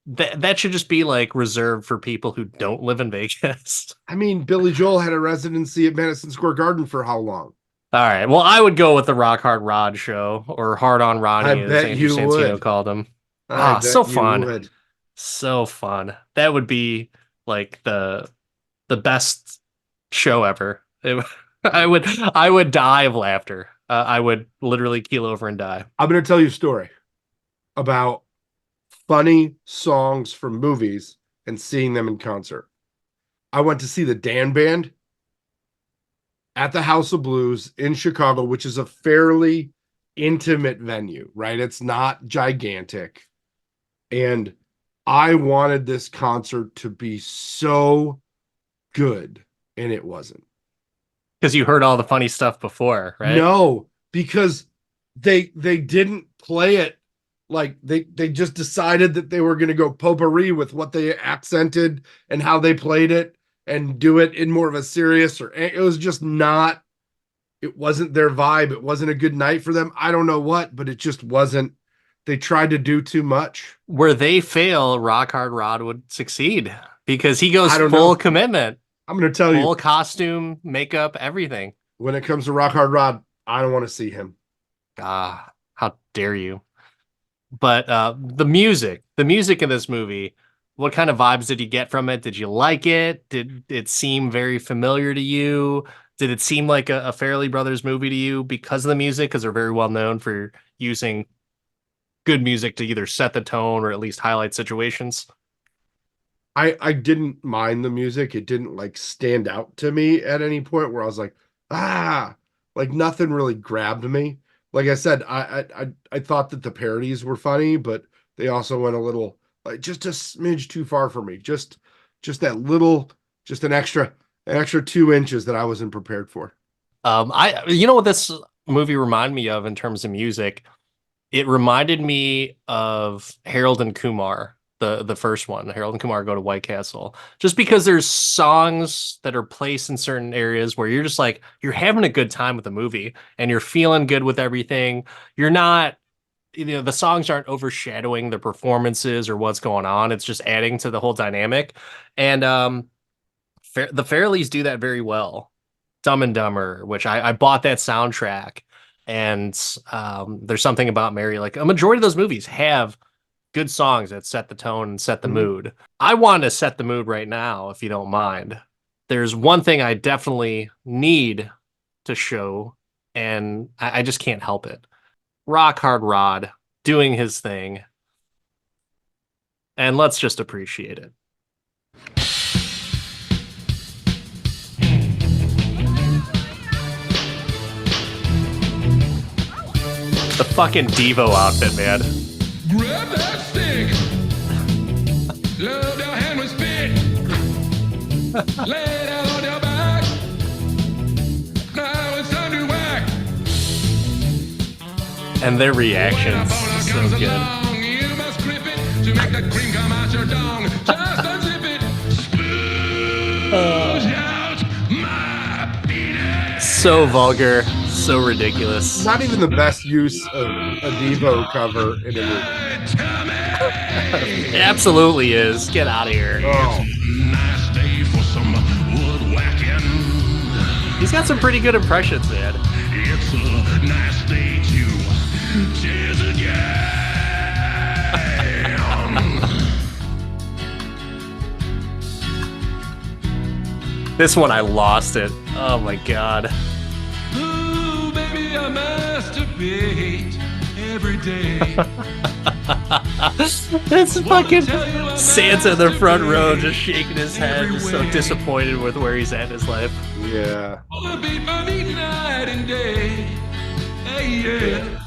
that should just be like reserved for people who don't live in Vegas. I mean, Billy Joel had a residency at Madison Square Garden for how long? All right. Well, I would go with the Rock Hard Rod show or Hard on I Ronnie, as bet Andrew you Santino would. called him. I Ah, so bet you fun. would. So fun. That would be like the best show ever. I would die of laughter. I would literally keel over and die. I'm going to tell you a story about funny songs from movies and seeing them in concert. I went to see the Dan Band at the House of Blues in Chicago, which is a fairly intimate venue, right? It's not gigantic. And I wanted this concert to be so good, and it wasn't. Because you heard all the funny stuff before, right? No, because they didn't play it like they just decided that they were going to go potpourri with what they accented and how they played it and do it in more of a serious or it was just not it wasn't their vibe. It wasn't a good night for them. I don't know what, but it just wasn't. They tried to do too much. Where they fail, Rock Hard Rod would succeed because he goes I don't full know. commitment, I'm going to tell you full costume, makeup, everything. when it comes to Rock Hard Rod, I don't want to see him. Ah, how dare you? But the music in this movie, what kind of vibes did you get from it? Did you like it? Did it seem very familiar to you? Did it seem like a Fairley Brothers movie to you because of the music? Because they're very well known for using good music to either set the tone or at least highlight situations. I didn't mind the music. It didn't like stand out to me at any point where I was ah, like nothing really grabbed me. Like I said, I thought that the parodies were funny, but they also went a little like just a smidge too far for me. Just that little, just an extra 2 inches that I wasn't prepared for. You know what this movie reminded me of in terms of music? It reminded me of Harold and Kumar, the first one, Harold and Kumar Go to White Castle, just because there's songs that are placed in certain areas where you're just like you're having a good time with the movie and you're feeling good with everything. You're not, the songs aren't overshadowing the performances or what's going on. It's just adding to the whole dynamic. And the Fairleys do that very well. Dumb and Dumber, which I bought that soundtrack, and there's something about Mary. Like a majority of those movies have good songs that set the tone and set the Mhm. mood. I want to set the mood right now, if you don't mind. There's one thing I definitely need to show, and I just can't help it. Rock Hard Rod doing his thing, and let's just appreciate it. The fucking Devo outfit, man. Grab that stick. Love your hand with spit. Lay it out on your back. Now it's time to whack. And their reactions so good. You must grip it to make the cream come out your dong. Just unzip it. Spooge out my penis. So vulgar, so ridiculous. Not even the best use of a Devo cover in a movie. It absolutely is. Get out of here. Oh, Nice day for some wood whacking. He's got some pretty good impressions, man. It's a nice day to tears again. This one, I lost it. Oh my god. Ooh, baby, I masturbate every day. That's fucking Santa in the front row just shaking his head, just so disappointed with where he's at in his life. yeah. Wanna be money night and day. Hey, yeah.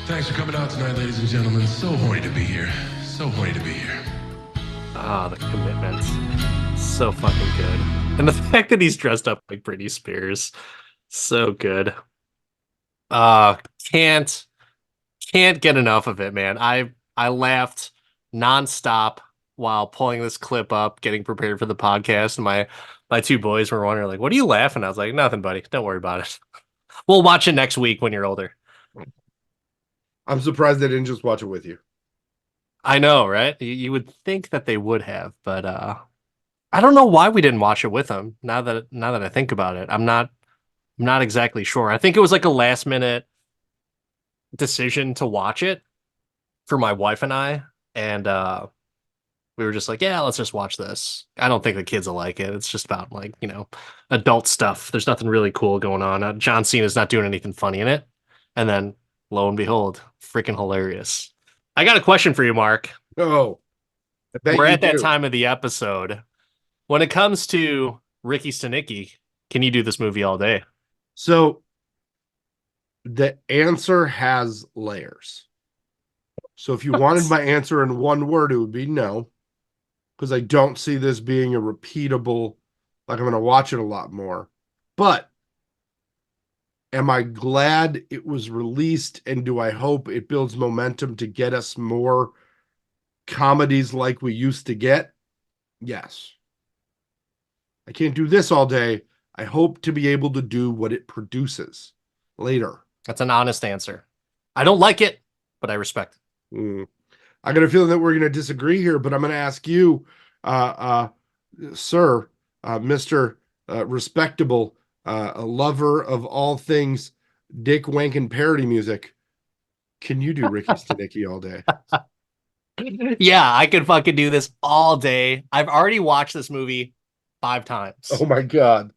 Thanks for coming out tonight, ladies and gentlemen. So horny to be here. So horny to be here. Ah, the commitment. So fucking good. And the fact that he's dressed up like Britney Spears. So good. Uh can't can't get enough of it, man. I laughed nonstop while pulling this clip up, getting prepared for the podcast, and my two boys were wondering, like, what are you laughing at? I was like, nothing, buddy. Don't worry about it. We'll watch it next week when you're older. I'm surprised they didn't just watch it with you. I know, right? You would think that they would have, but I don't know why we didn't watch it with them. Now that I think about it, I'm not exactly sure. I think it was like a last minute decision to watch it for my wife and I, and we were just like, yeah, let's just watch this. I don't think the kids will like it. It's just about like, adult stuff. There's nothing really cool going on. John Cena's not doing anything funny in it. And then lo and behold, freaking hilarious. I got a question for you, Mark. Oh, I bet We're you at that do. time of the episode. When it comes to Ricky Stanicky, can you do this movie all day? So the answer has layers. So if you wanted my answer in one word, it would be no, because I don't see this being a repeatable, like I'm going to watch it a lot more. But am I glad it was released, and do I hope it builds momentum to get us more comedies like we used to get? Yes. I can't do this all day. I hope to be able to do what it produces later. That's an honest answer. I don't like it, but I respect it. I got a feeling that we're going to disagree here, but I'm going to ask you, sir, Mr. Respectable, a lover of all things Dick Wankin parody music. Can you do Ricky Stanicky all day? Yeah, I could fucking do this all day. I've already watched this movie 5 times. Oh my God.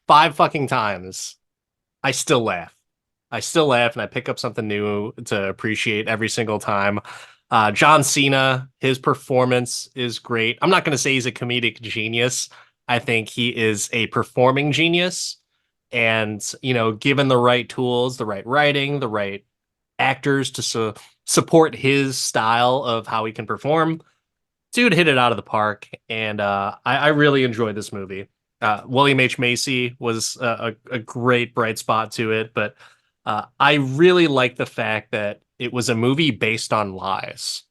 5 fucking times. I still laugh. I still laugh and I pick up something new to appreciate every single time. John Cena, his performance is great. I'm not going to say he's a comedic genius. I think he is a performing genius. And, given the right tools, the right writing, the right actors to support his style of how he can perform, dude hit it out of the park. And I really enjoyed this movie. William H. Macy was a great bright spot to it, but I really like the fact that it was a movie based on lies.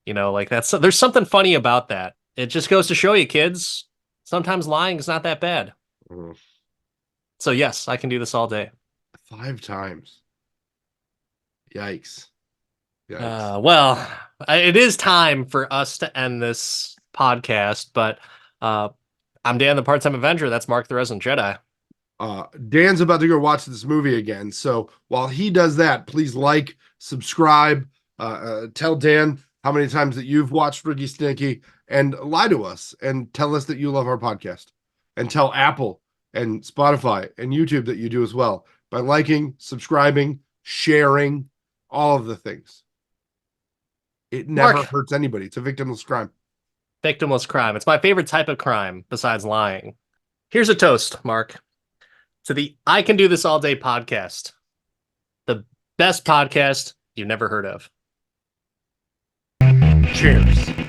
You know, like there's something funny about that. It just goes to show you, kids, sometimes lying is not that bad. Mhm. So yes, I can do this all day. 5 times. Yikes. Yikes. Well, it is time for us to end this podcast, but uh, I'm Dan, the part-time Avenger. That's Mark, the Resident Jedi. Dan's about to go watch this movie again. So while he does that, please like, subscribe, tell Dan how many times that you've watched Ricky Stanicky, and lie to us and tell us that you love our podcast, and tell Apple and Spotify and YouTube that you do as well by liking, subscribing, sharing, all of the things. It never Mark. hurts anybody. It's a victimless crime. Victimless crime. It's my favorite type of crime besides lying. Here's a toast, Mark, to the I Can Do This All Day podcast. The best podcast you've never heard of. Cheers.